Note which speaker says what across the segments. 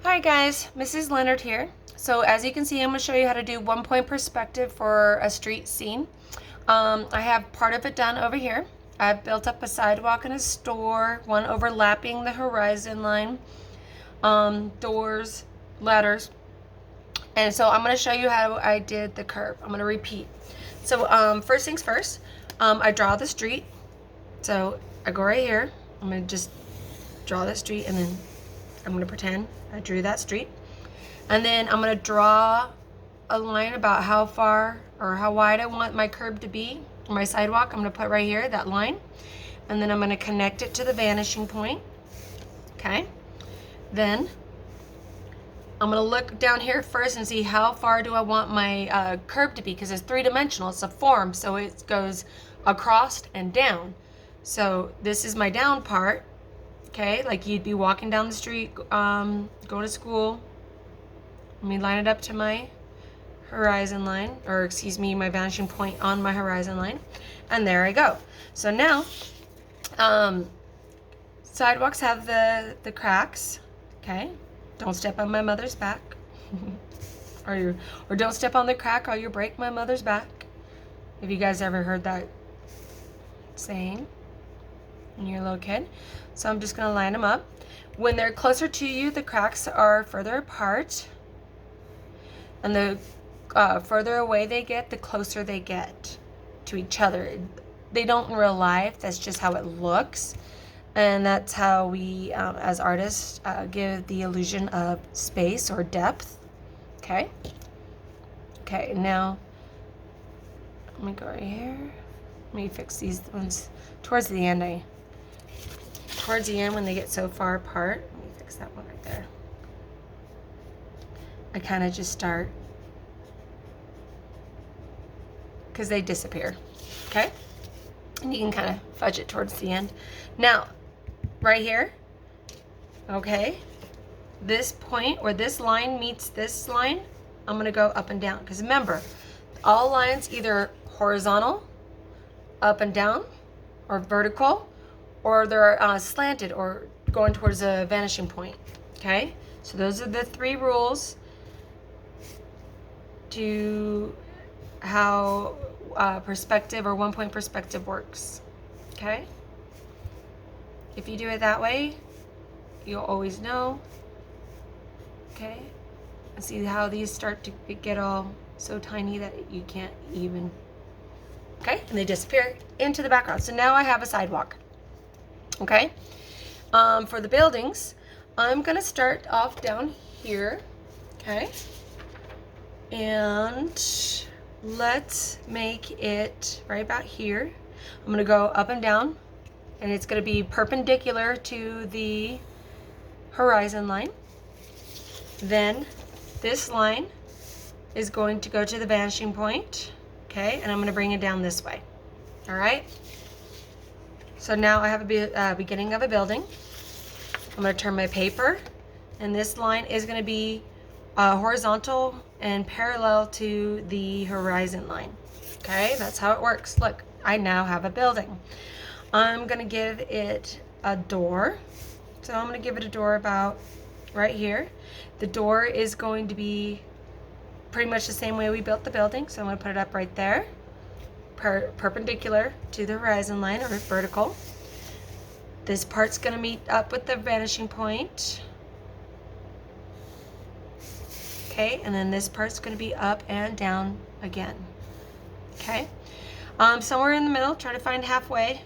Speaker 1: Hi guys, Mrs. Leonard here. So as you can see, I'm going to show you how to do 1-point perspective for a street scene. I have part of it done over here. I've built up a sidewalk and a store, one overlapping the horizon line, doors, ladders. And so I'm going to show you how I did the curve. I'm going to repeat. So first things first, I draw the street. So I go right here. I'm going to just draw the street and then I'm going to pretend I drew that street. And then I'm going to draw a line about how far or how wide I want my curb to be, my sidewalk. I'm going to put right here, that line. And then I'm going to connect it to the vanishing point. Okay. Then I'm going to look down here first and see how far do I want my curb to be, because it's three-dimensional. It's a form, so it goes across and down. So this is my down part. Okay, like you'd be walking down the street, going to school. Let me line it up to my horizon line, or excuse me, my vanishing point on my horizon line. And there I go. So now, sidewalks have the cracks. Okay, don't step on my mother's back. or don't step on the crack or you'll break my mother's back. Have you guys ever heard that saying when you're a little kid? So I'm just going to line them up. When they're closer to you, the cracks are further apart. And the further away they get, the closer they get to each other. They don't in real life. That's just how it looks. And that's how we, as artists, give the illusion of space or depth. Okay? Okay, now, let me go right here. Let me fix these ones. Towards the end, when they get so far apart, let me fix that one right there. I kind of just start, because they disappear. Okay? And you can kind of fudge it towards the end. Now, right here, okay, this point where this line meets this line, I'm going to go up and down. Because remember, all lines either horizontal, up and down, or vertical, or they're slanted or going towards a vanishing point. Okay, so those are the three rules to how perspective or 1-point perspective works. Okay, if you do it that way, you'll always know. Okay, and see how these start to get all so tiny that you can't even. Okay, and they disappear into the background. So now I have a sidewalk. Okay, for the buildings, I'm gonna start off down here. Okay, and let's make it right about here. I'm gonna go up and down, and it's gonna be perpendicular to the horizon line. Then this line is going to go to the vanishing point. Okay, and I'm gonna bring it down this way. All right. So now I have a beginning of a building. I'm going to turn my paper, and this line is going to be horizontal and parallel to the horizon line. Okay, that's how it works. Look, I now have a building. I'm going to give it a door. So I'm going to give it a door about right here. The door is going to be pretty much the same way we built the building. So I'm going to put it up right there. Perpendicular to the horizon line, or vertical. This part's going to meet up with the vanishing point. Okay, and then this part's going to be up and down again. Okay, somewhere in the middle, try to find halfway.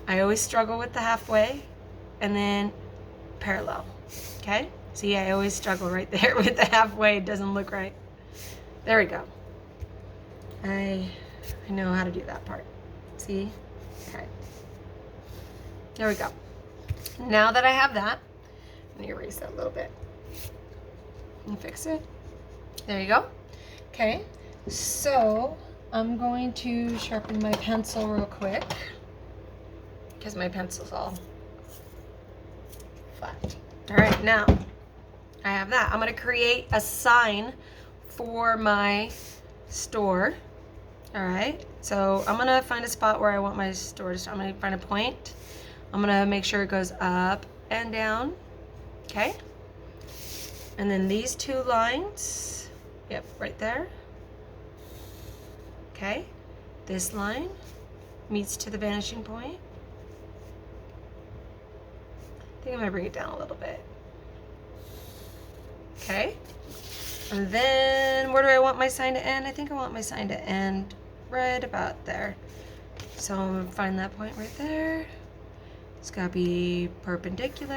Speaker 1: I always struggle with the halfway, and then parallel. Okay, see, I always struggle right there with the halfway. It doesn't look right. There we go. I know how to do that part. See? Okay. There we go. Now that I have that, let me erase that a little bit and fix it. There you go. Okay. So I'm going to sharpen my pencil real quick because my pencil's all flat. All right. Now I have that. I'm going to create a sign for my store. All right, so I'm gonna find a spot where I want my store to start. I'm gonna find a point. I'm gonna make sure it goes up and down. Okay, And then these two lines, yep, right there. Okay, this line meets to the vanishing point. I think I'm gonna bring it down a little bit. Okay, and then where do I want my sign to end? I think I want my sign to end right about there. So I'm gonna find that point right there. It's gotta be perpendicular.